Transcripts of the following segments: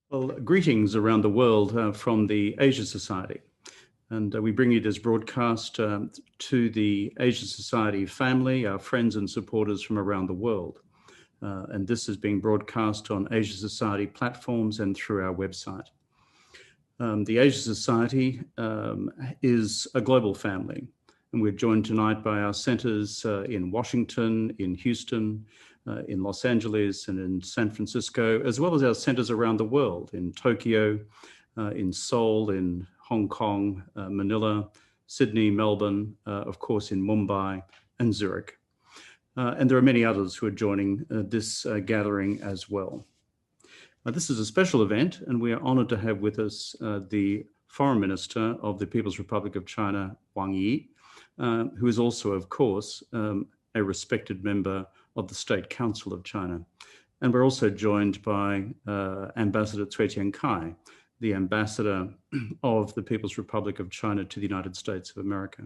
Well, greetings around the world from the Asia Society. And we bring you this broadcast to the Asia Society family, our friends and supporters from around the world. And this is being broadcast on Asia Society platforms and through our website. The Asia Society is a global family. And we're joined tonight by our centers in Washington, in Houston, in Los Angeles and in San Francisco, as well as our centers around the world in Tokyo, in Seoul, in Hong Kong, Manila, Sydney, Melbourne, of course in Mumbai and Zurich. And there are many others who are joining this gathering as well. This is a special event, and we are honored to have with us the Foreign Minister of the People's Republic of China, Wang, who is also, of course, a respected member of the State Council of China. And we're also joined by Ambassador Cui Tiankai, the Ambassador of the People's Republic of China to the United States of America.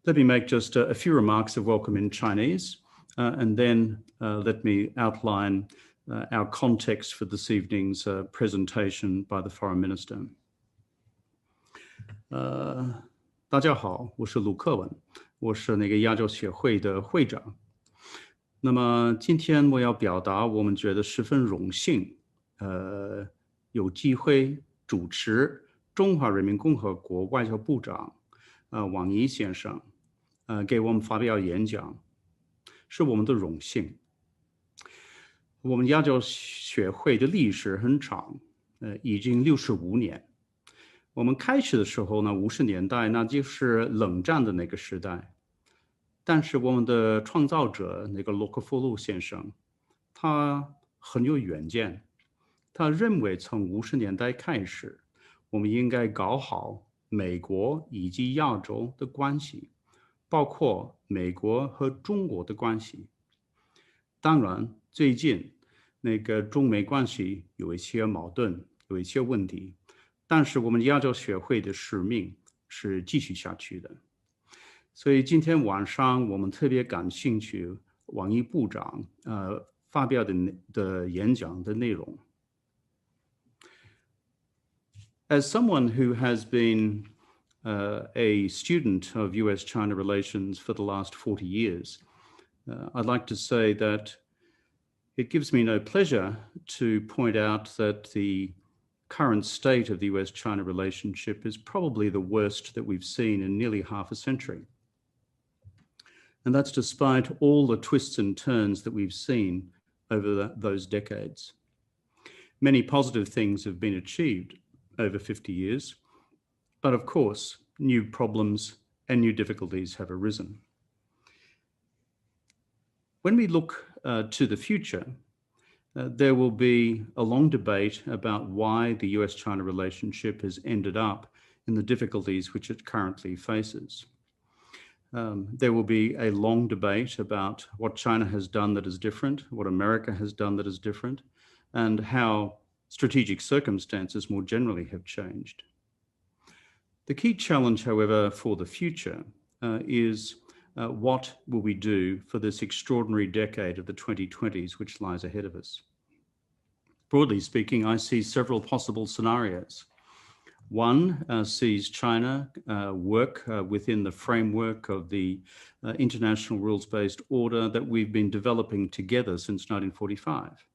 Let me make just a few remarks of welcome in Chinese, and then let me outline our context for this evening's presentation by the Foreign Minister. 大家好，我是卢克文，我是那个亚洲协会的会长。那么今天我要表达，我们觉得十分荣幸，有机会主持中华人民共和国外交部长王毅先生给我们发表演讲，是我们的荣幸。我们亚洲协会的历史很长，已经65年。我们开始的时候呢，50年代那就是冷战的那个时代。但是我们的创造者那个洛克菲勒先生，他很有远见。他认为从50年代开始，我们应该搞好美国以及亚洲的关系，包括美国和中国的关系。当然，最近那个中美关系有一些矛盾，有一些问题，但是我们亚洲协会的使命是继续下去的。所以今天晚上我们特别感兴趣王毅部长发表的演讲的内容。As someone who has been a student of U.S. China relations for the last 40 years, I'd like to say that it gives me no pleasure to point out that the current state of the U.S. China relationship is probably the worst that we've seen in nearly half a century. And that's despite all the twists and turns that we've seen over those decades. Many positive things have been achieved over 50 years, but of course, new problems and new difficulties have arisen. When we look to the future, there will be a long debate about why the US-China relationship has ended up in the difficulties which it currently faces. There will be a long debate about what China has done that is different, what America has done that is different, and how strategic circumstances more generally have changed. The key challenge, however, for the future is what will we do for this extraordinary decade of the 2020s which lies ahead of us? Broadly speaking, I see several possible scenarios. One sees China work within the framework of the international rules-based order that we've been developing together since 1945.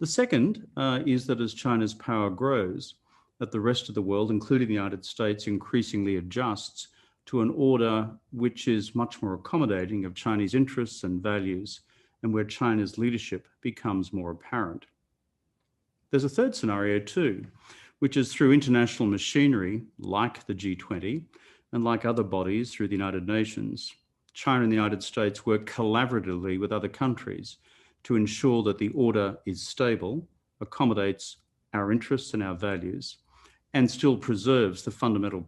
The second is that as China's power grows, that the rest of the world, including the United States, increasingly adjusts to an order which is much more accommodating of Chinese interests and values, and where China's leadership becomes more apparent. There's a third scenario too, which is through international machinery like the G20 and like other bodies through the United Nations, China and the United States work collaboratively with other countries to ensure that the order is stable, accommodates our interests and our values, and still preserves the fundamental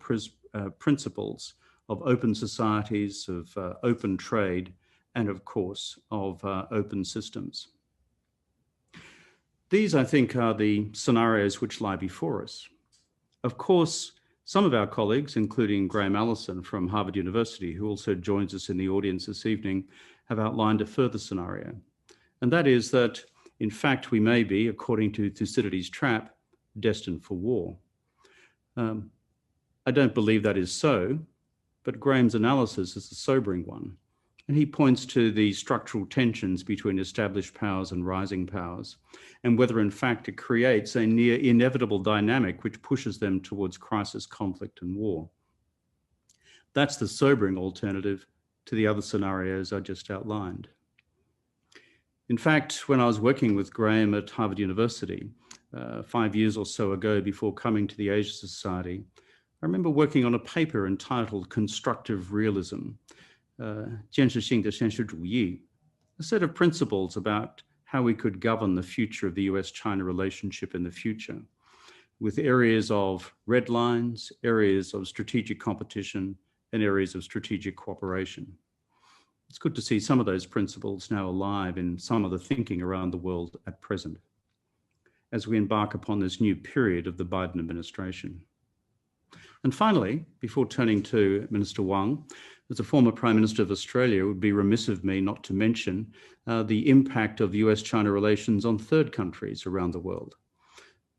principles of open societies, of open trade, and of course, of open systems. These, I think, are the scenarios which lie before us. Of course, some of our colleagues, including Graham Allison from Harvard University, who also joins us in the audience this evening, have outlined a further scenario. And that is that In fact, we may be, according to Thucydides' trap, destined for war. I don't believe that is so, but Graham's analysis is a sobering one. And he points to the structural tensions between established powers and rising powers, and whether in fact it creates a near inevitable dynamic which pushes them towards crisis, conflict, and war. That's the sobering alternative to the other scenarios I just outlined. In fact, when I was working with Graham at Harvard University 5 years or so ago before coming to the Asia Society, I remember working on a paper entitled Constructive Realism, 建设性的现实主义, a set of principles about how we could govern the future of the U.S. China relationship in the future, with areas of red lines, areas of strategic competition, and areas of strategic cooperation. It's good to see some of those principles now alive in some of the thinking around the world at present, as we embark upon this new period of the Biden administration. And finally, before turning to Minister Wang, as a former Prime Minister of Australia, it would be remiss of me not to mention the impact of US-China relations on third countries around the world.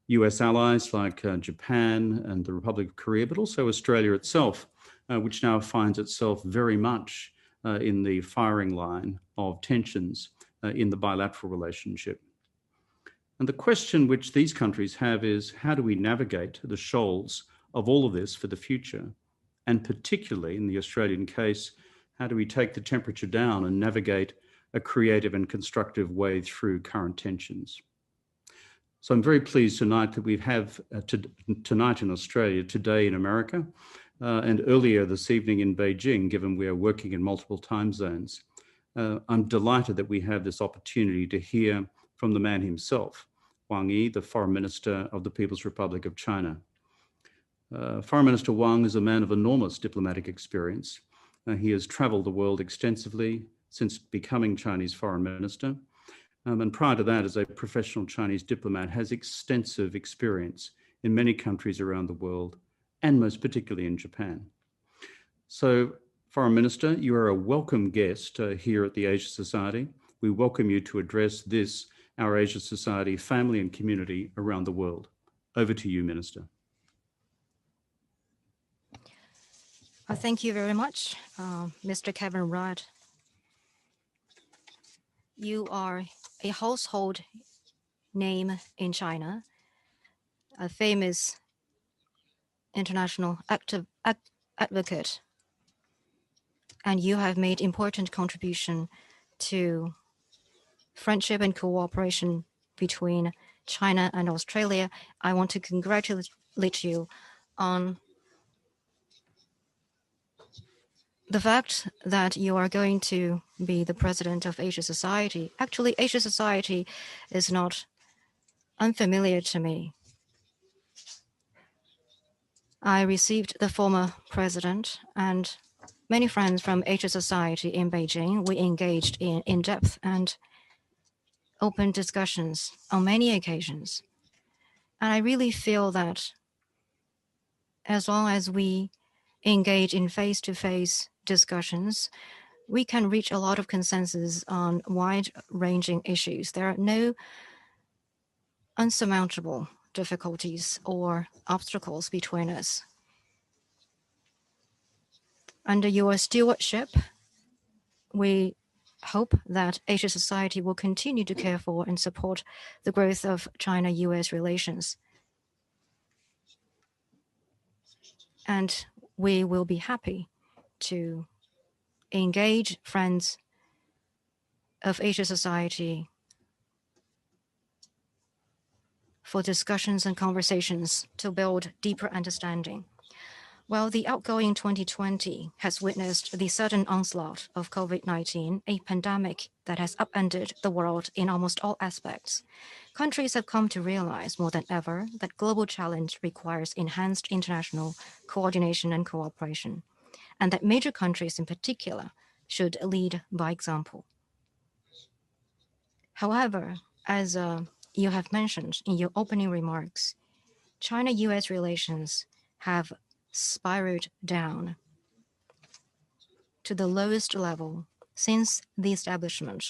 US allies like Japan and the Republic of Korea, but also Australia itself, which now finds itself very much in the firing line of tensions in the bilateral relationship. And the question which these countries have is, how do we navigate the shoals of all of this for the future? And particularly in the Australian case, how do we take the temperature down and navigate a creative and constructive way through current tensions? So I'm very pleased tonight that we have tonight in Australia, today in America, and earlier this evening in Beijing, given we are working in multiple time zones. I'm delighted that we have this opportunity to hear from the man himself, Wang Yi, the Foreign Minister of the People's Republic of China. Foreign Minister Wang is a man of enormous diplomatic experience. He has traveled the world extensively since becoming Chinese Foreign Minister. And prior to that, as a professional Chinese diplomat, has extensive experience in many countries around the world, and most particularly in Japan. So, Foreign Minister, you are a welcome guest here at the Asia Society. We welcome you to address this, our Asia Society family and community around the world. Over to you, Minister. Thank you very much, Mr. Kevin Rudd. You are a household name in China, a famous international advocate, and you have made important contribution to friendship and cooperation between China and Australia. I want to congratulate you on the fact that you are going to be the president of Asia Society. Actually, Asia Society is not unfamiliar to me. I received the former president and many friends from Asia Society in Beijing. We engaged in in-depth and open discussions on many occasions. And I really feel that as long as we engage in face-to-face discussions, we can reach a lot of consensus on wide-ranging issues. There are no unsurmountable difficulties or obstacles between us. Under your stewardship, we hope that Asia Society will continue to care for and support the growth of China-US relations. And we will be happy to engage friends of Asia Society for discussions and conversations to build deeper understanding. Well, the outgoing 2020 has witnessed the sudden onslaught of COVID-19, a pandemic that has upended the world in almost all aspects. Countries have come to realize more than ever that global challenge requires enhanced international coordination and cooperation, and that major countries in particular should lead by example. However, as you have mentioned in your opening remarks, China-US relations have spiraled down to the lowest level since the establishment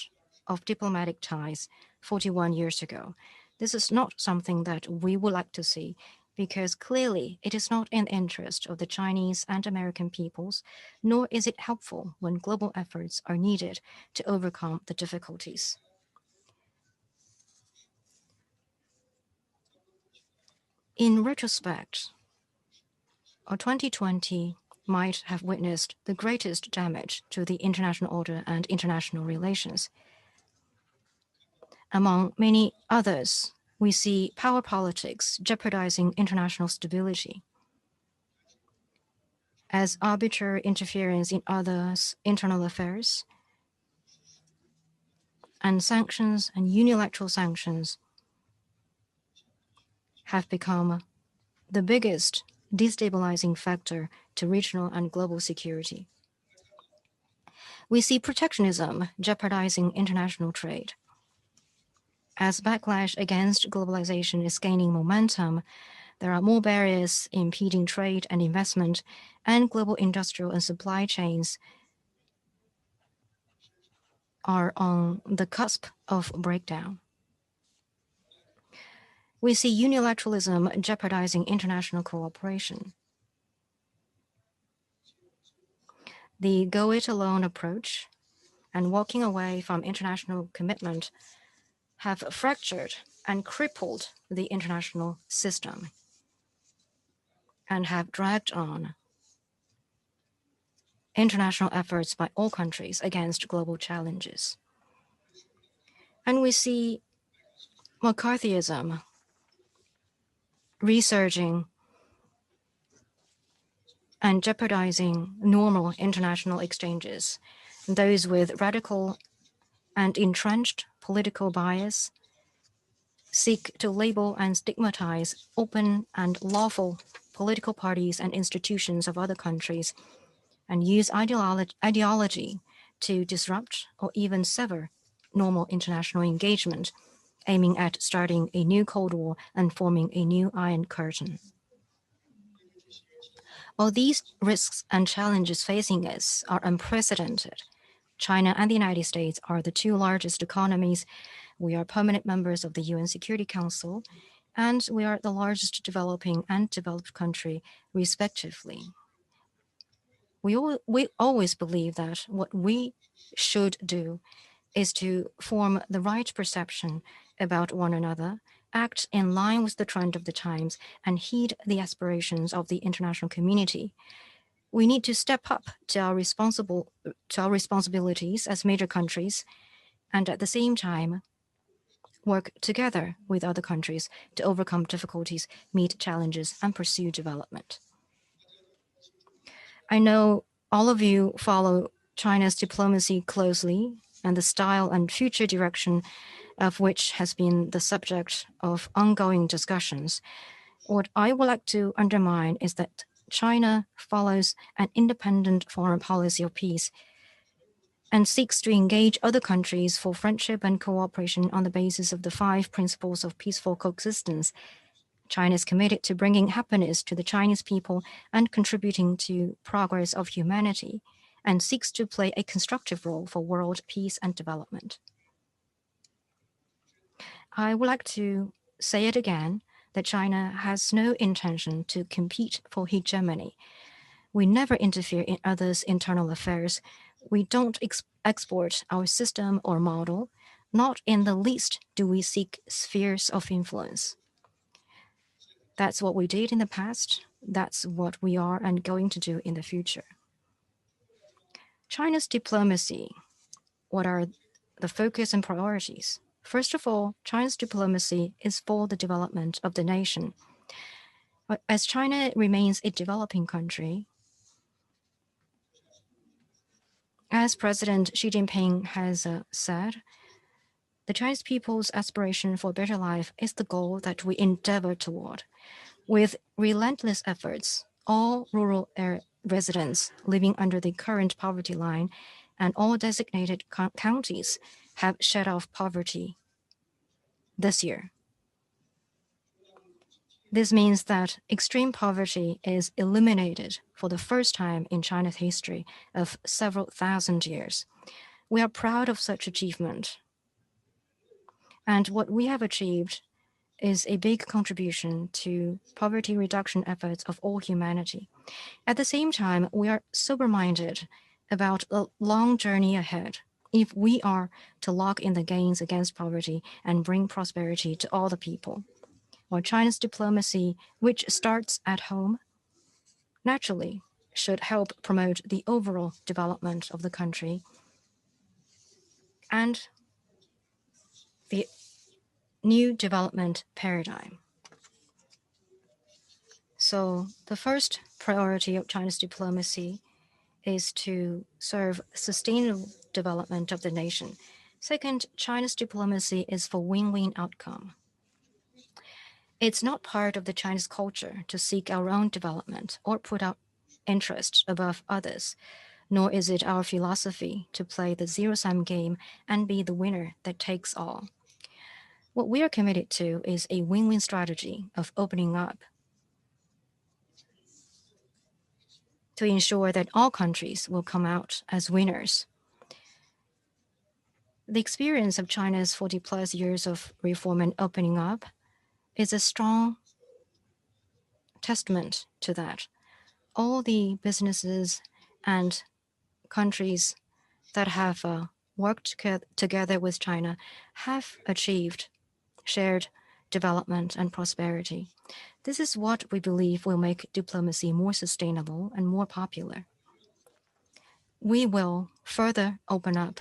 of diplomatic ties 41 years ago. This is not something that we would like to see, because clearly it is not in the interest of the Chinese and American peoples, nor is it helpful when global efforts are needed to overcome the difficulties. In retrospect, 2020 might have witnessed the greatest damage to the international order and international relations. Among many others, we see power politics jeopardizing international stability, as arbitrary interference in others' internal affairs and sanctions and unilateral sanctions have become the biggest destabilizing factor to regional and global security. We see protectionism jeopardizing international trade. As backlash against globalization is gaining momentum, there are more barriers impeding trade and investment, and global industrial and supply chains are on the cusp of breakdown. We see unilateralism jeopardizing international cooperation. The go-it-alone approach and walking away from international commitment have fractured and crippled the international system and have dragged on international efforts by all countries against global challenges. And we see McCarthyism resurging and jeopardizing normal international exchanges. Those with radical and entrenched political bias seek to label and stigmatize open and lawful political parties and institutions of other countries and use ideology to disrupt or even sever normal international engagement, aiming at starting a new Cold War and forming a new Iron Curtain. While these risks and challenges facing us are unprecedented, China and the United States are the two largest economies. We are permanent members of the UN Security Council, and we are the largest developing and developed country, respectively. We always believe that what we should do is to form the right perception about one another, act in line with the trend of the times, and heed the aspirations of the international community. We need to step up to our responsibilities as major countries, and at the same time, work together with other countries to overcome difficulties, meet challenges, and pursue development. I know all of you follow China's diplomacy closely, and the style and future direction of which has been the subject of ongoing discussions. What I would like to underline is that China follows an independent foreign policy of peace and seeks to engage other countries for friendship and cooperation on the basis of the 5 principles of peaceful coexistence. China is committed to bringing happiness to the Chinese people and contributing to progress of humanity, and seeks to play a constructive role for world peace and development. I would like to say it again that China has no intention to compete for hegemony. We never interfere in others' internal affairs. We don't export our system or model. Not in the least do we seek spheres of influence. That's what we did in the past. That's what we are and going to do in the future. China's diplomacy, what are the focus and priorities? First of all, China's diplomacy is for the development of the nation. But as China remains a developing country, as President Xi Jinping has said, the Chinese people's aspiration for a better life is the goal that we endeavor toward. With relentless efforts, all rural residents living under the current poverty line and all designated counties have shed off poverty this year. This means that extreme poverty is eliminated for the first time in China's history of several thousand years. We are proud of such achievement. And what we have achieved is a big contribution to poverty reduction efforts of all humanity. At the same time, we are sober-minded about a long journey ahead. If we are to lock in the gains against poverty and bring prosperity to all the people, while China's diplomacy, which starts at home, naturally should help promote the overall development of the country and the new development paradigm. So the first priority of China's diplomacy is to serve sustainable development of the nation. Second, China's diplomacy is for win-win outcome. It's not part of the Chinese culture to seek our own development or put our interests above others, nor is it our philosophy to play the zero-sum game and be the winner that takes all. What we are committed to is a win-win strategy of opening up to ensure that all countries will come out as winners. The experience of China's 40-plus years of reform and opening up is a strong testament to that. All the businesses and countries that have worked together with China have achieved shared development and prosperity. This is what we believe will make diplomacy more sustainable and more popular. We will further open up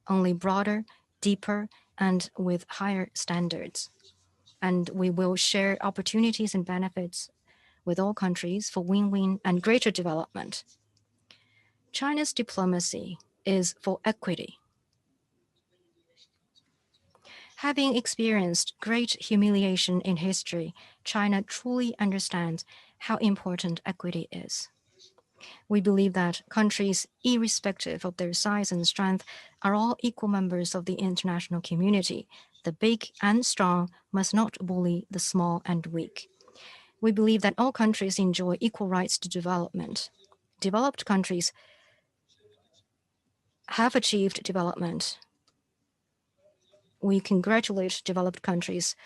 only broader, deeper, and with higher standards. And we will share opportunities and benefits with all countries for win-win and greater development. China's diplomacy is for equity. Having experienced great humiliation in history, China truly understands how important equity is. We believe that countries, irrespective of their size and strength, are all equal members of the international community. The big and strong must not bully the small and weak. We believe that all countries enjoy equal rights to development. Developed countries have achieved development. We congratulate developed countries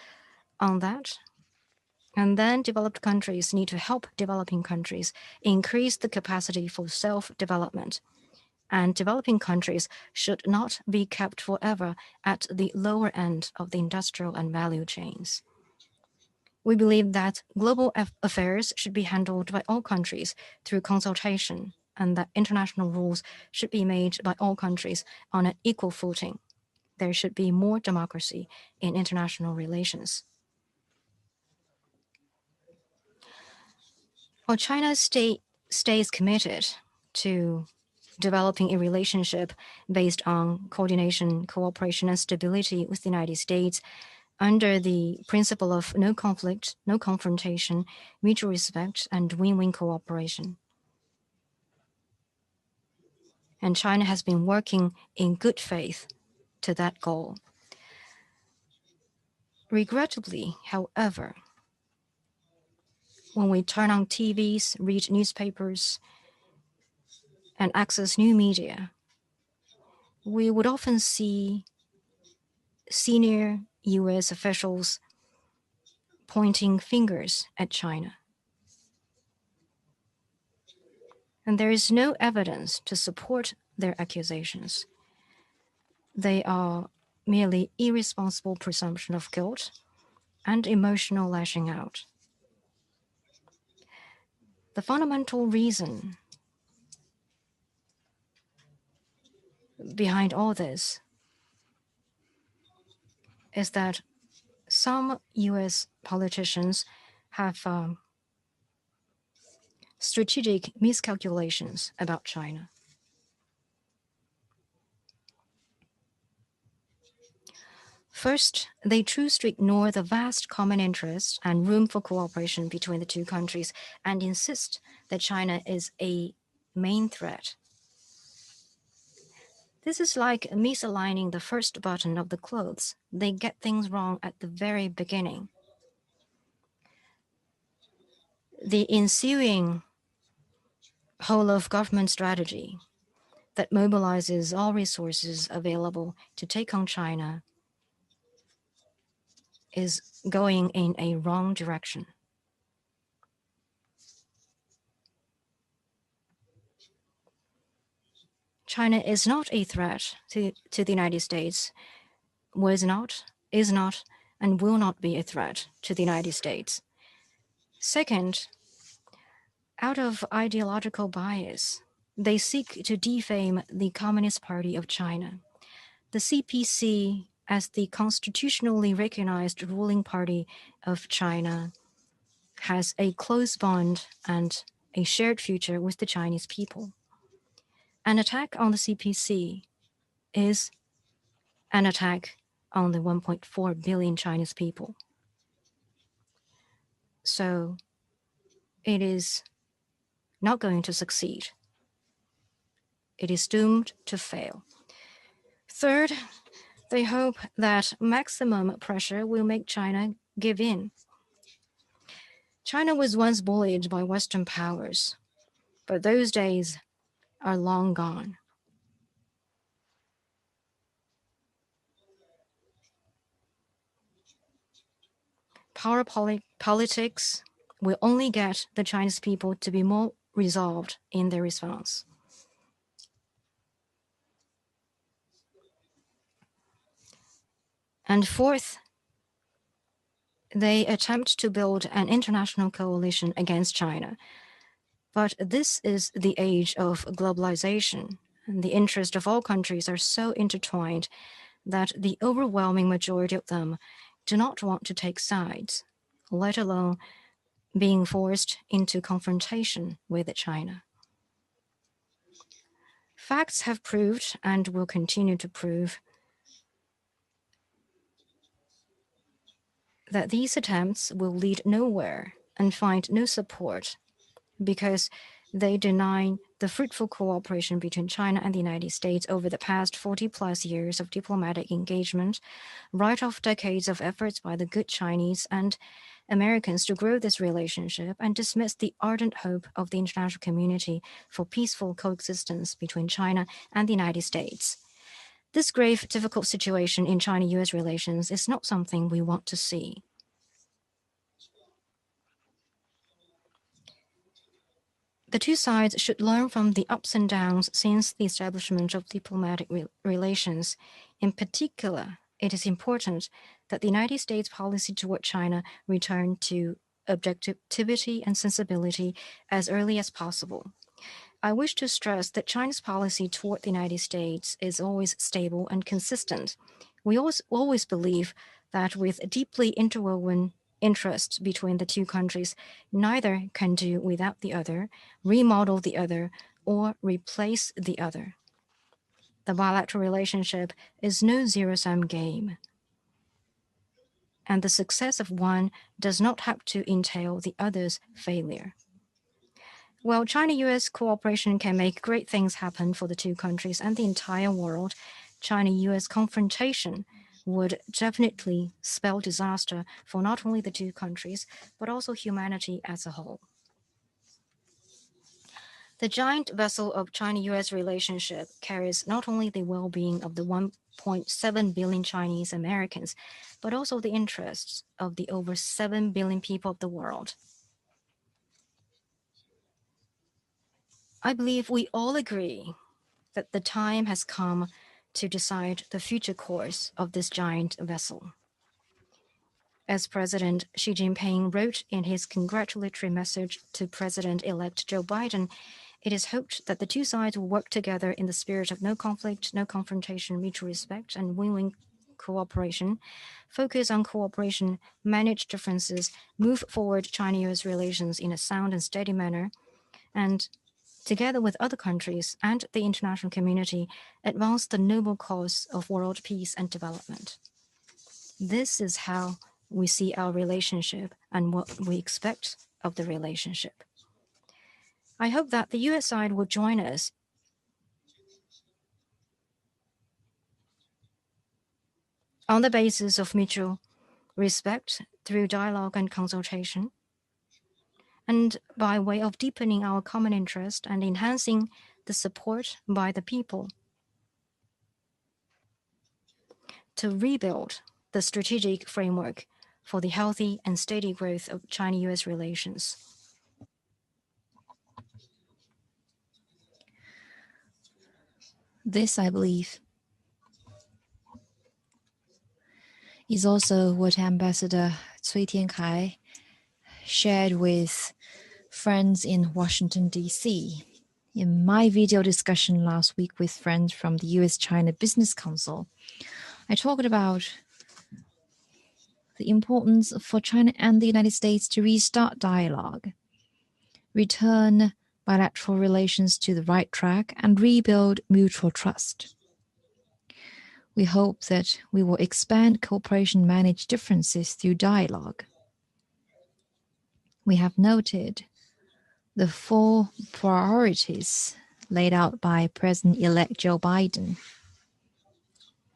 on that. And then developed countries need to help developing countries increase the capacity for self-development. And developing countries should not be kept forever at the lower end of the industrial and value chains. We believe that global affairs should be handled by all countries through consultation, and that international rules should be made by all countries on an equal footing. There should be more democracy in international relations. While China stays committed to developing a relationship based on coordination, cooperation, and stability with the United States under the principle of no conflict, no confrontation, mutual respect, and win-win cooperation. And China has been working in good faith to that goal. Regrettably, however, when we turn on TVs, read newspapers, and access new media, we would often see senior U.S. officials pointing fingers at China. And there is no evidence to support their accusations. They are merely irresponsible presumption of guilt and emotional lashing out. The fundamental reason behind all this is that some U.S. politicians have strategic miscalculations about China. First, they choose to ignore the vast common interests and room for cooperation between the two countries and insist that China is a main threat. This is like misaligning the first button of the clothes. They get things wrong at the very beginning. The ensuing whole-of-government strategy that mobilizes all resources available to take on China is going in a wrong direction. China is not a threat to the United States, was not, is not, and will not be a threat to the United States. Second, out of ideological bias, they seek to defame the Communist Party of China. The CPC, as the constitutionally recognized ruling party of China, has a close bond and a shared future with the Chinese people. An attack on the CPC is an attack on the 1.4 billion Chinese people. So it is not going to succeed. It is doomed to fail. Third, they hope that maximum pressure will make China give in. China was once bullied by Western powers, but those days are long gone. Power politics will only get the Chinese people to be more resolved in their response. And fourth, they attempt to build an international coalition against China. But this is the age of globalization, and the interests of all countries are so intertwined that the overwhelming majority of them do not want to take sides, let alone being forced into confrontation with China. Facts have proved and will continue to prove that these attempts will lead nowhere and find no support because they deny the fruitful cooperation between China and the United States over the past 40-plus years of diplomatic engagement, write off decades of efforts by the good Chinese and Americans to grow this relationship, and dismiss the ardent hope of the international community for peaceful coexistence between China and the United States. This grave, difficult situation in China-US relations is not something we want to see. The two sides should learn from the ups and downs since the establishment of diplomatic relations. In particular, it is important that the United States policy toward China return to objectivity and sensibility as early as possible. I wish to stress that China's policy toward the United States is always stable and consistent. We always believe that with deeply interwoven interests between the two countries, neither can do without the other, remodel the other, or replace the other. The bilateral relationship is no zero-sum game, and the success of one does not have to entail the other's failure. While China-US cooperation can make great things happen for the two countries and the entire world, China-US confrontation would definitely spell disaster for not only the two countries, but also humanity as a whole. The giant vessel of China-US relationship carries not only the well-being of the 1.7 billion Chinese Americans, but also the interests of the over 7 billion people of the world. I believe we all agree that the time has come to decide the future course of this giant vessel. As President Xi Jinping wrote in his congratulatory message to President-elect Joe Biden, it is hoped that the two sides will work together in the spirit of no conflict, no confrontation, mutual respect, and win-win cooperation, focus on cooperation, manage differences, move forward China-US relations in a sound and steady manner, and together with other countries and the international community, advance the noble cause of world peace and development. This is how we see our relationship and what we expect of the relationship. I hope that the US side will join us on the basis of mutual respect through dialogue and consultation, and by way of deepening our common interest and enhancing the support by the people to rebuild the strategic framework for the healthy and steady growth of China-US relations. This, I believe, is also what Ambassador Cui Tiankai shared with friends in Washington, D.C. In my video discussion last week with friends from the U.S. China Business Council, I talked about the importance for China and the United States to restart dialogue, return bilateral relations to the right track, and rebuild mutual trust. We hope that we will expand cooperation, manage differences through dialogue. We have noted the 4 priorities laid out by President-elect Joe Biden.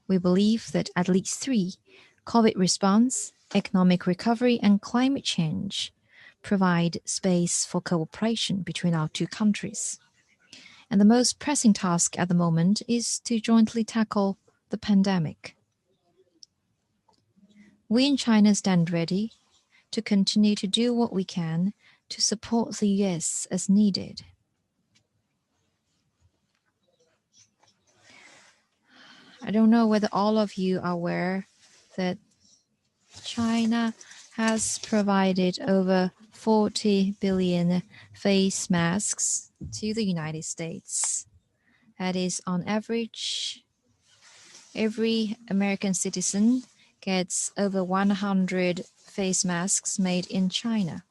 We believe that at least 3, COVID response, economic recovery, and climate change, provide space for cooperation between our 2 countries. And the most pressing task at the moment is to jointly tackle the pandemic. We in China stand ready to continue to do what we can to support the US as needed. I don't know whether all of you are aware that China has provided over 40 billion face masks to the United States. That is, on average, every American citizen gets over 100 face masks made in China.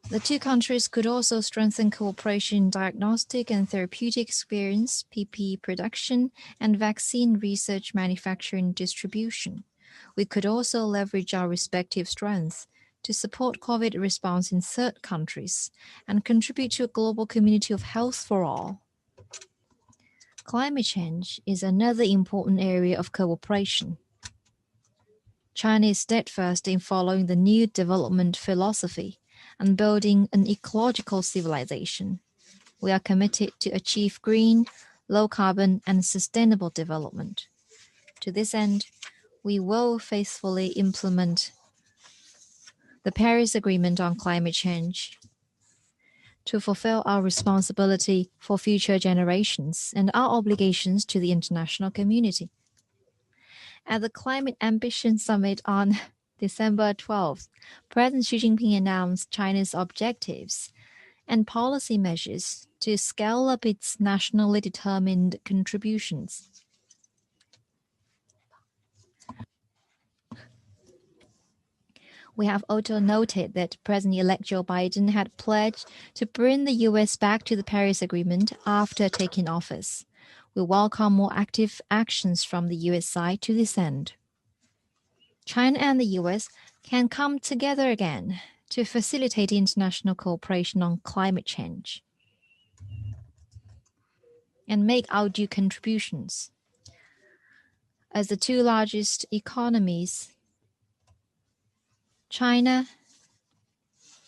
The 2 countries could also strengthen cooperation in diagnostic and therapeutic experience, PPE production, and vaccine research, manufacturing, and distribution. We could also leverage our respective strengths to support COVID response in 3rd countries and contribute to a global community of health for all. Climate change is another important area of cooperation. China is steadfast in following the new development philosophy and building an ecological civilization. We are committed to achieve green, low-carbon, and sustainable development. To this end, we will faithfully implement the Paris Agreement on climate change to fulfill our responsibility for future generations and our obligations to the international community. At the Climate Ambition Summit on December 12th, President Xi Jinping announced China's objectives and policy measures to scale up its nationally determined contributions. We have also noted that President-elect Joe Biden had pledged to bring the U.S. back to the Paris Agreement after taking office. We welcome more active actions from the U.S. side to this end. China and the U.S. can come together again to facilitate international cooperation on climate change and make our due contributions. As the 2 largest economies, China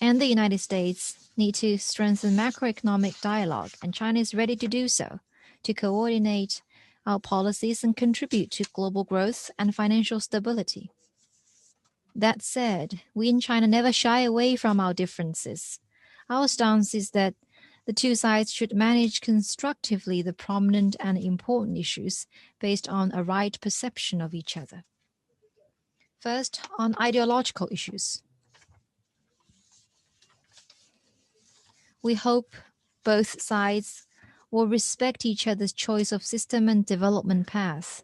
and the United States need to strengthen macroeconomic dialogue, and China is ready to do so, to coordinate our policies and contribute to global growth and financial stability. That said, we in China never shy away from our differences. Our stance is that the 2 sides should manage constructively the prominent and important issues based on a right perception of each other. First, on ideological issues. We hope both sides will respect each other's choice of system and development path.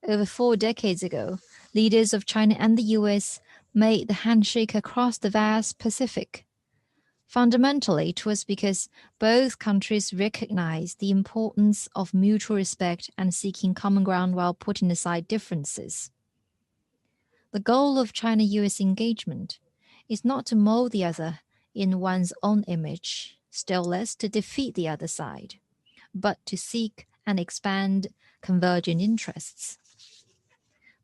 Over 4 decades ago, leaders of China and the U.S. made the handshake across the vast Pacific. Fundamentally, it was because both countries recognized the importance of mutual respect and seeking common ground while putting aside differences. The goal of China-US engagement is not to mold the other in one's own image, still less to defeat the other side, but to seek and expand converging interests.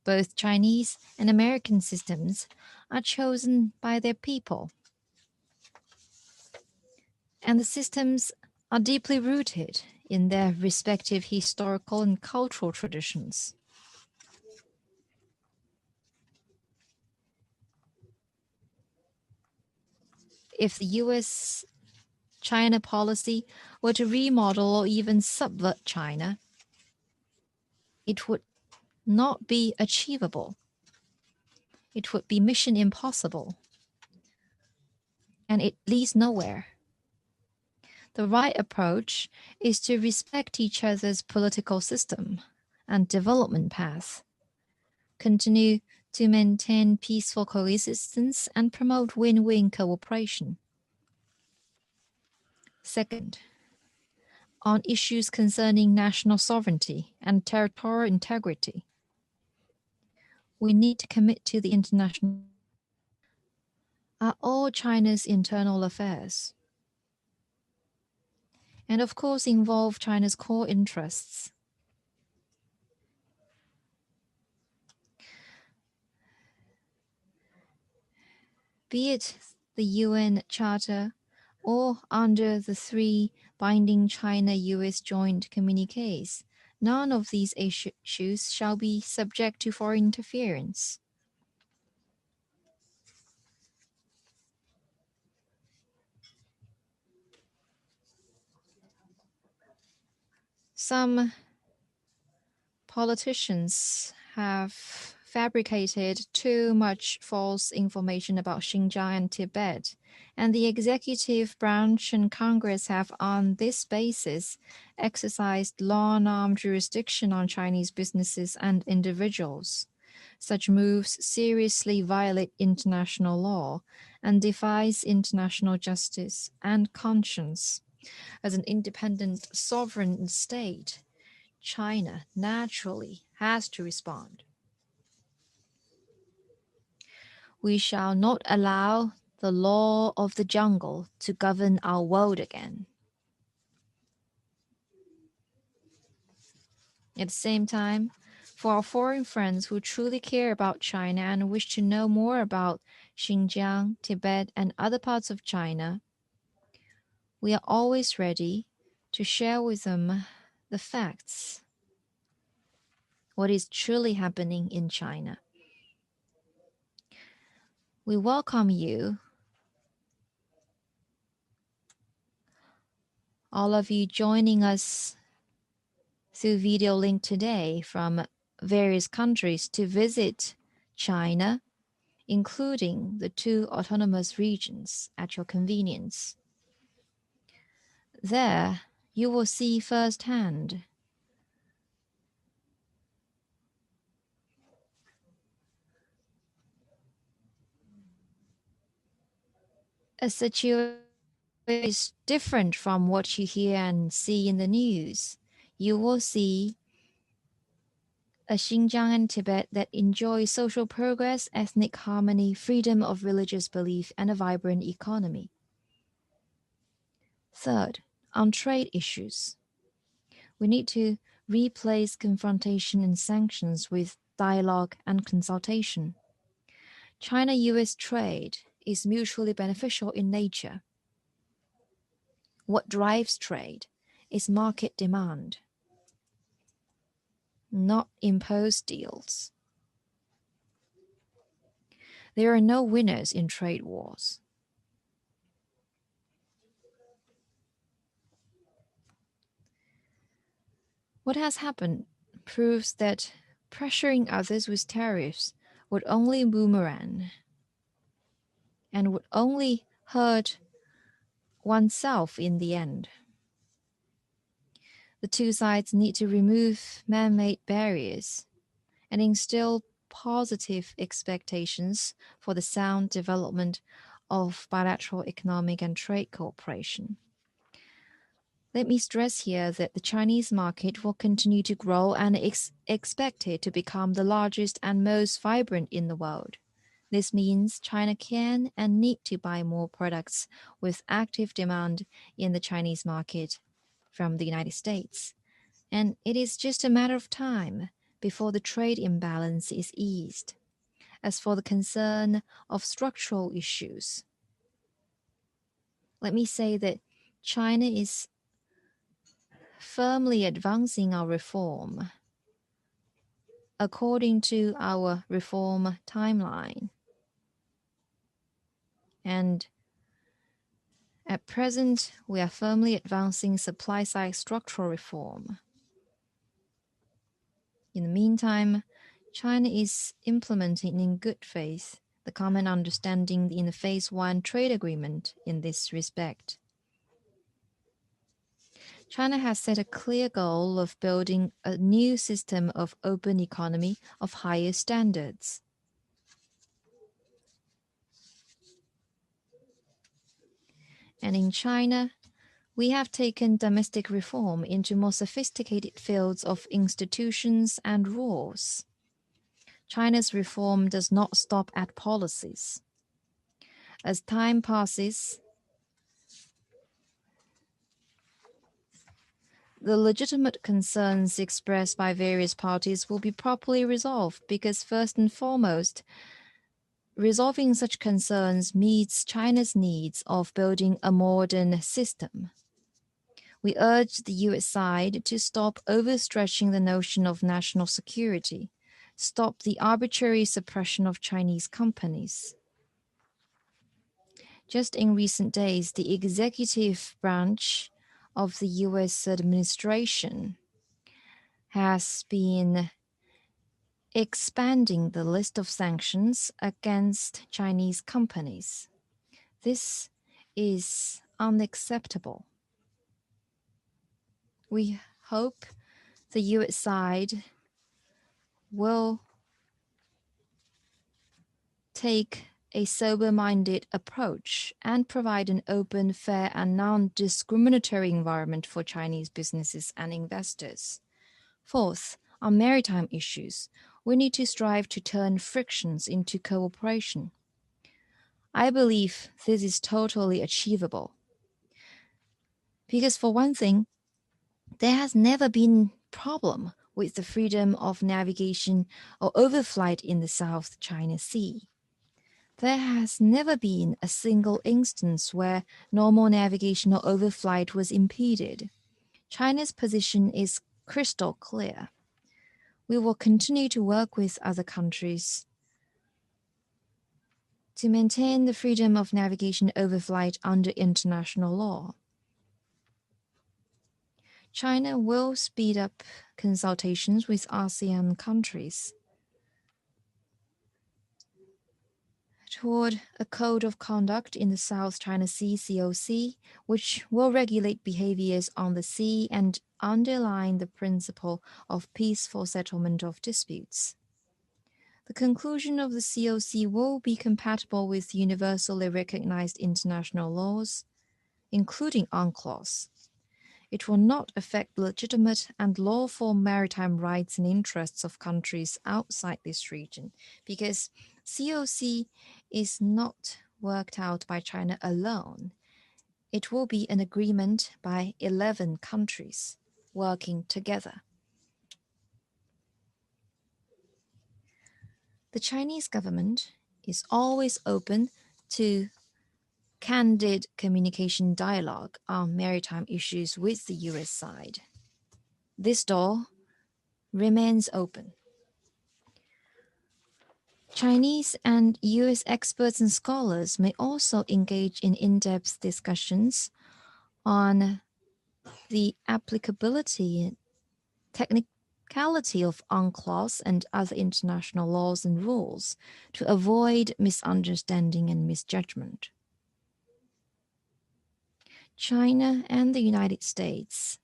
Both Chinese and American systems are chosen by their people, and the systems are deeply rooted in their respective historical and cultural traditions. if the U.S. China policy were to remodel or even subvert China, it would not be achievable. It would be mission impossible. And it leads nowhere. The right approach is to respect each other's political system and development path, continue to maintain peaceful coexistence, and promote win-win cooperation. Second, on issues concerning national sovereignty and territorial integrity, we need to commit to the international are all China's internal affairs, and of course involve China's core interests. Be it the UN Charter or under the 3 binding China-US joint communiques, none of these issues shall be subject to foreign interference. Some politicians have fabricated too much false information about Xinjiang and Tibet, and the executive branch and Congress have on this basis exercised law and arm jurisdiction on Chinese businesses and individuals. Such moves seriously violate international law and defies international justice and conscience. As an independent sovereign state, China naturally has to respond. We shall not allow the law of the jungle to govern our world again. At the same time, for our foreign friends who truly care about China and wish to know more about Xinjiang, Tibet, and other parts of China, we are always ready to share with them the facts, what is truly happening in China. We welcome you, all of you joining us through video link today from various countries to visit China, including the 2 autonomous regions at your convenience. There, you will see firsthand a situation is different from what you hear and see in the news. You will see a Xinjiang and Tibet that enjoys social progress, ethnic harmony, freedom of religious belief, and a vibrant economy. Third, on trade issues, we need to replace confrontation and sanctions with dialogue and consultation. China-US trade is mutually beneficial in nature. What drives trade is market demand, not imposed deals. There are no winners in trade wars. What has happened proves that pressuring others with tariffs would only boomerang and would only hurt oneself in the end. The 2 sides need to remove man-made barriers and instill positive expectations for the sound development of bilateral economic and trade cooperation. Let me stress here that the Chinese market will continue to grow and is expected to become the largest and most vibrant in the world. This means China can and need to buy more products with active demand in the Chinese market from the United States. And it is just a matter of time before the trade imbalance is eased. As for the concern of structural issues, let me say that China is firmly advancing our reform according to our reform timeline. And At present, we are firmly advancing supply-side structural reform. In the meantime, China is implementing in good faith the common understanding in the Phase 1 trade agreement in this respect. China has set a clear goal of building a new system of open economy of higher standards. And in China, we have taken domestic reform into more sophisticated fields of institutions and rules. China's reform does not stop at policies. As time passes, the legitimate concerns expressed by various parties will be properly resolved because, first and foremost, resolving such concerns meets China's needs of building a modern system. We urge the U.S. side to stop overstretching the notion of national security, stop the arbitrary suppression of Chinese companies. Just in recent days, the executive branch of the U.S. administration has been expanding the list of sanctions against Chinese companies. This is unacceptable. We hope the U.S. side will take a sober-minded approach and provide an open, fair, and non-discriminatory environment for Chinese businesses and investors. Fourth, on maritime issues, we need to strive to turn frictions into cooperation. I believe this is totally achievable. Because for one thing, there has never been a problem with the freedom of navigation or overflight in the South China Sea. There has never been a single instance where normal navigation or overflight was impeded. China's position is crystal clear. We will continue to work with other countries to maintain the freedom of navigation overflight under international law. China will speed up consultations with ASEAN countries toward a code of conduct in the South China Sea (COC), which will regulate behaviors on the sea and underline the principle of peaceful settlement of disputes. The conclusion of the COC will be compatible with universally recognized international laws, including UNCLOS. It will not affect legitimate and lawful maritime rights and interests of countries outside this region, because COC is not worked out by China alone. It will be an agreement by 11 countries working together. The Chinese government is always open to candid communication dialogue on maritime issues with the U.S. side. This door remains open. Chinese and U.S. experts and scholars may also engage in in-depth discussions on the applicability and technicality of UNCLOS and other international laws and rules to avoid misunderstanding and misjudgment. China and the United States,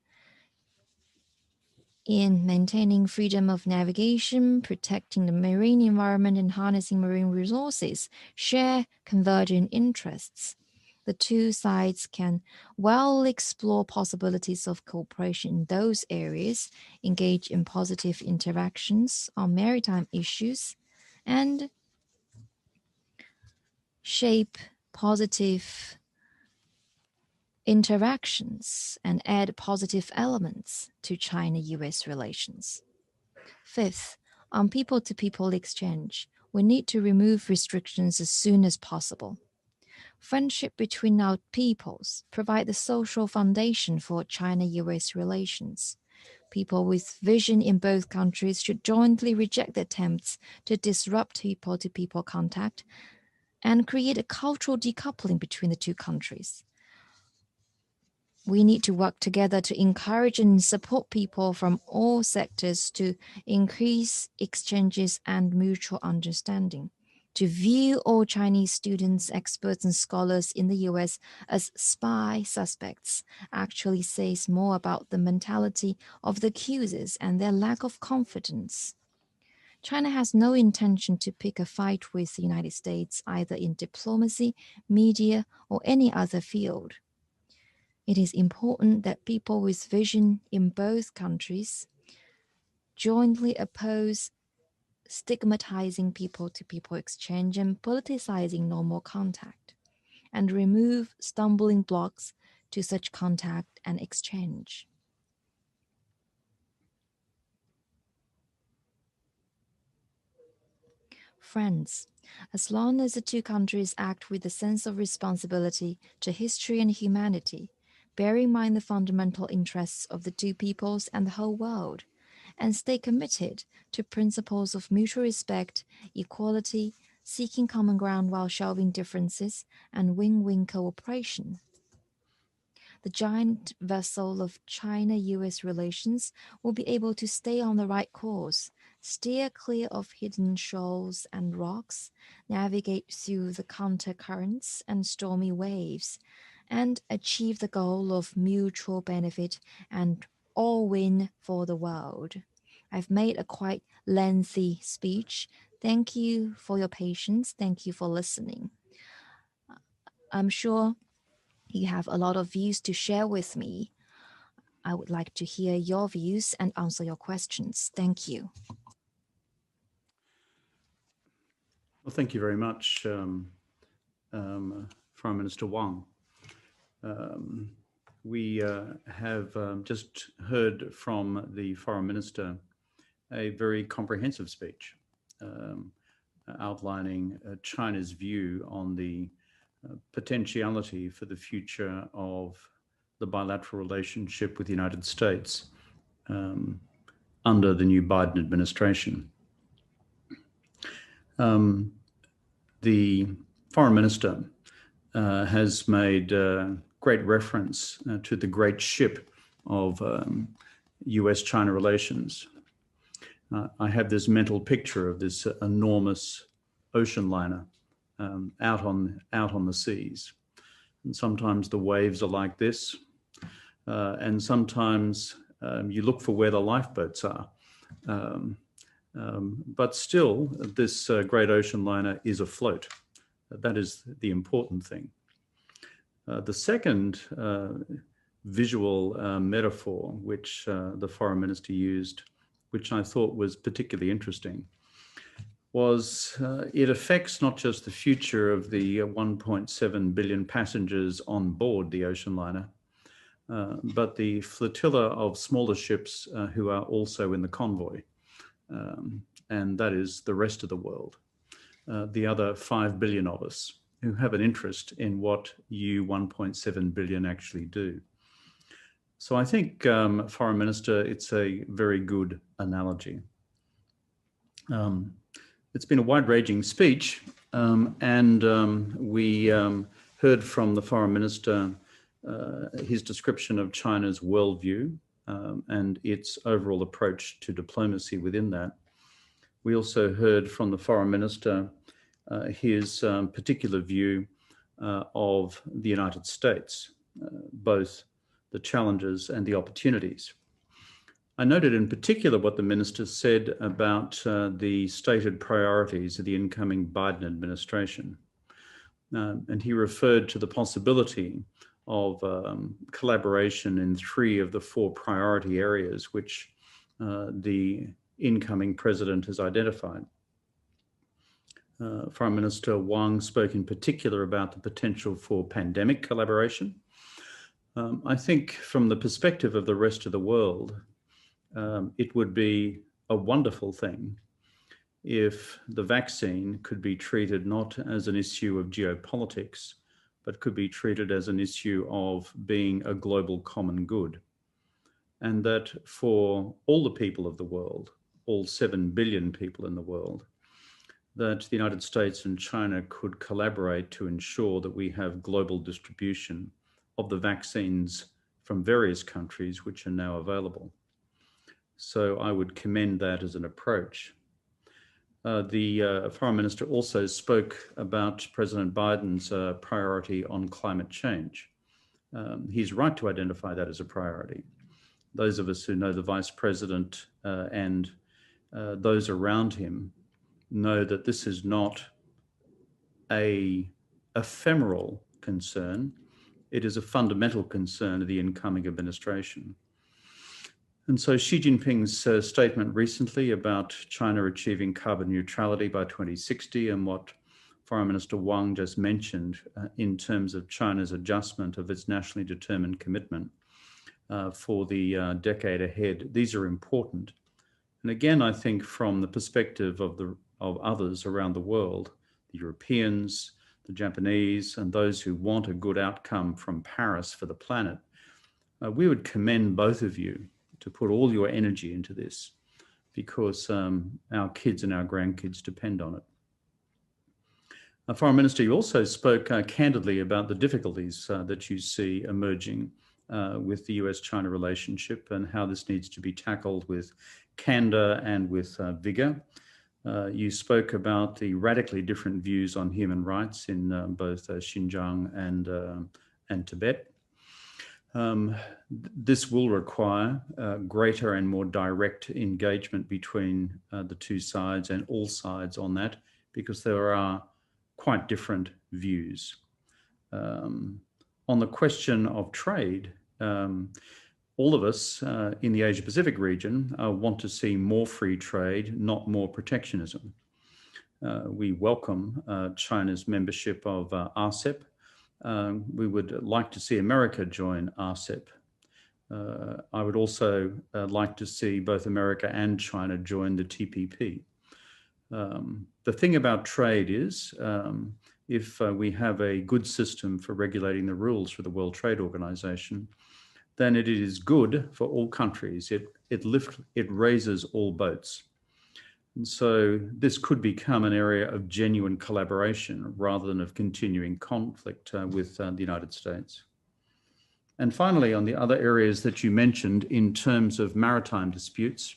in maintaining freedom of navigation, protecting the marine environment, and harnessing marine resources, share convergent interests. The two sides can well explore possibilities of cooperation in those areas, engage in positive interactions on maritime issues, and shape positive interactions and add positive elements to China-US relations. Fifth, on people-to-people exchange, we need to remove restrictions as soon as possible. Friendship between our peoples provide the social foundation for China-US relations. People with vision in both countries should jointly reject attempts to disrupt people-to-people contact and create a cultural decoupling between the two countries. We need to work together to encourage and support people from all sectors to increase exchanges and mutual understanding. To view all Chinese students, experts, and scholars in the US as spy suspects actually says more about the mentality of the accusers and their lack of confidence. China has no intention to pick a fight with the United States either in diplomacy, media, or any other field. It is important that people with vision in both countries jointly oppose stigmatizing people-to-people exchange and politicizing normal contact, and remove stumbling blocks to such contact and exchange. Friends, as long as the two countries act with a sense of responsibility to history and humanity, bear in mind the fundamental interests of the two peoples and the whole world, and stay committed to principles of mutual respect, equality, seeking common ground while shelving differences, and win-win cooperation. The giant vessel of China-US relations will be able to stay on the right course, steer clear of hidden shoals and rocks, navigate through the counter-currents and stormy waves, and achieve the goal of mutual benefit and all win for the world. I've made a quite lengthy speech. Thank you for your patience. Thank you for listening. I'm sure you have a lot of views to share with me. I would like to hear your views and answer your questions. Thank you. Well, thank you very much, Prime Minister Wang. We have just heard from the Foreign Minister a very comprehensive speech outlining China's view on the potentiality for the future of the bilateral relationship with the United States under the new Biden administration. The Foreign Minister has made great reference to the great ship of U.S. China relations. I have this mental picture of this enormous ocean liner out on the seas. And sometimes the waves are like this, and sometimes you look for where the lifeboats are. But still, this great ocean liner is afloat. That is the important thing. The second visual metaphor which the Foreign Minister used, which I thought was particularly interesting, was it affects not just the future of the 1.7 billion passengers on board the ocean liner, but the flotilla of smaller ships who are also in the convoy. And that is the rest of the world, the other 5 billion of us who have an interest in what you 1.7 billion actually do. So I think, Foreign Minister, it's a very good analogy. It's been a wide-ranging speech, and we heard from the Foreign Minister his description of China's worldview and its overall approach to diplomacy within that. We also heard from the Foreign Minister his particular view of the United States, both the challenges and the opportunities. I noted in particular what the Minister said about the stated priorities of the incoming Biden administration. And he referred to the possibility of collaboration in 3 of the 4 priority areas which the incoming president has identified. Foreign Minister Wang spoke in particular about the potential for pandemic collaboration. I think from the perspective of the rest of the world, it would be a wonderful thing if the vaccine could be treated not as an issue of geopolitics, but could be treated as an issue of being a global common good. And that for all the people of the world, all 7 billion people in the world, that the United States and China could collaborate to ensure that we have global distribution of the vaccines from various countries which are now available. So I would commend that as an approach. The Foreign Minister also spoke about President Biden's priority on climate change. He's right to identify that as a priority. Those of us who know the Vice President and those around him know that this is not an ephemeral concern. It is a fundamental concern of the incoming administration. And so Xi Jinping's statement recently about China achieving carbon neutrality by 2060 and what Foreign Minister Wang just mentioned in terms of China's adjustment of its nationally determined commitment for the decade ahead, these are important. And again, I think from the perspective of others around the world, the Europeans, the Japanese, and those who want a good outcome from Paris for the planet, we would commend both of you to put all your energy into this because our kids and our grandkids depend on it. Foreign Minister, you also spoke candidly about the difficulties that you see emerging with the U.S. China relationship and how this needs to be tackled with candor and with vigor. You spoke about the radically different views on human rights in both Xinjiang and Tibet. This will require greater and more direct engagement between the two sides and all sides on that, because there are quite different views. On the question of trade, all of us in the Asia-Pacific region want to see more free trade, not more protectionism. We welcome China's membership of RCEP. We would like to see America join RCEP. I would also like to see both America and China join the TPP. The thing about trade is if we have a good system for regulating the rules for the World Trade Organization, then it is good for all countries. It raises all boats. And so this could become an area of genuine collaboration rather than of continuing conflict with the United States. And finally, on the other areas that you mentioned in terms of maritime disputes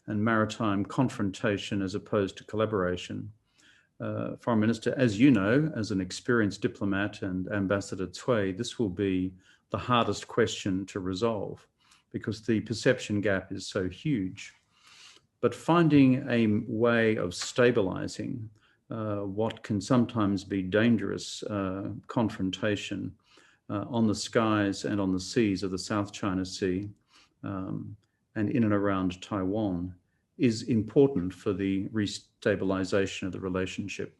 and maritime confrontation as opposed to collaboration, Foreign Minister, as you know, as an experienced diplomat and Ambassador Cui, this will be the hardest question to resolve because the perception gap is so huge. But finding a way of stabilizing what can sometimes be dangerous confrontation on the skies and on the seas of the South China Sea and in and around Taiwan is important for the restabilization of the relationship.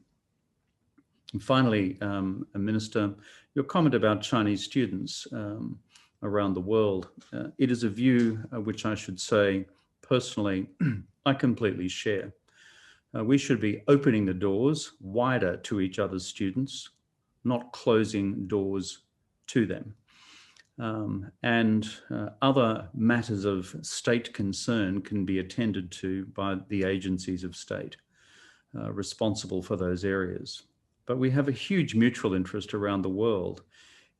And finally, Minister, your comment about Chinese students around the world, it is a view which I should say personally, I completely share. We should be opening the doors wider to each other's students, not closing doors to them. Other matters of state concern can be attended to by the agencies of state responsible for those areas. But we have a huge mutual interest around the world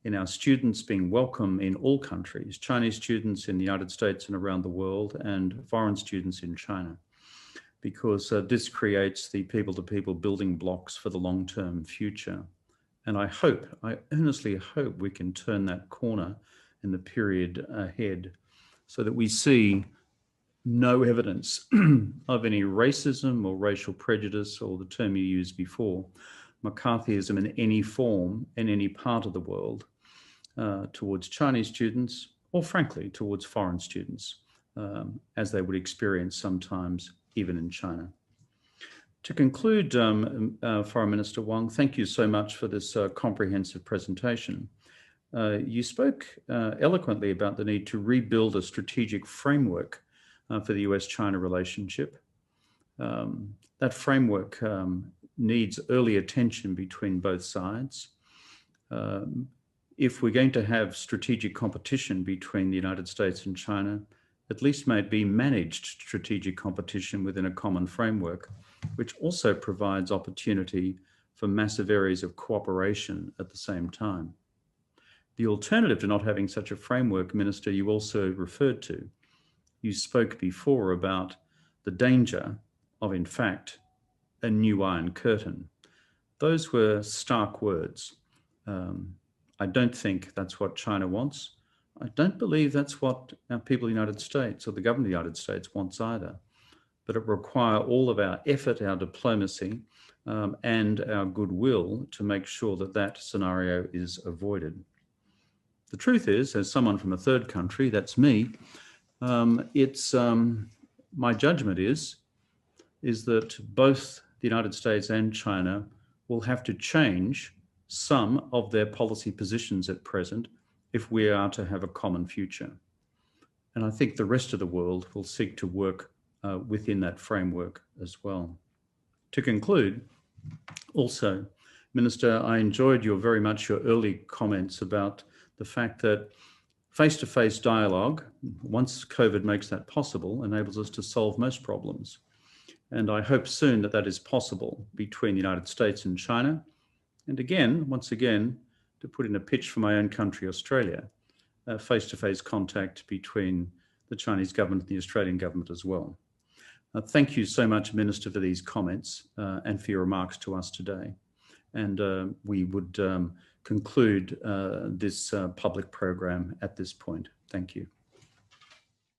in our students being welcome in all countries, Chinese students in the United States and around the world, and foreign students in China, because this creates the people-to-people building blocks for the long-term future. And I earnestly hope we can turn that corner in the period ahead so that we see no evidence of any racism or racial prejudice, or the term you used before, McCarthyism in any form in any part of the world towards Chinese students, or frankly, towards foreign students, as they would experience sometimes even in China. To conclude, Foreign Minister Wang, thank you so much for this comprehensive presentation. You spoke eloquently about the need to rebuild a strategic framework for the U.S.-China relationship. That framework needs early attention between both sides. If we're going to have strategic competition between the United States and China, at least may it be managed strategic competition within a common framework, which also provides opportunity for massive areas of cooperation at the same time. The alternative to not having such a framework, Minister, you also referred to. You spoke before about the danger of, in fact, a new Iron Curtain. Those were stark words. I don't think that's what China wants. I don't believe that's what our people in the United States or the government of the United States wants either. But it requires all of our effort, our diplomacy, and our goodwill to make sure that that scenario is avoided. The truth is, as someone from a third country, that's me, my judgment is that both the United States and China will have to change some of their policy positions at present if we are to have a common future. And I think the rest of the world will seek to work within that framework as well. To conclude, also, Minister, I enjoyed very much your early comments about the fact that face-to-face dialogue, once COVID makes that possible, enables us to solve most problems. And I hope soon that that is possible between the United States and China. And again, once again, to put in a pitch for my own country, Australia, face-to-face contact between the Chinese government and the Australian government as well. Thank you so much, Minister, for these comments and for your remarks to us today. And we would conclude this public program at this point. Thank you.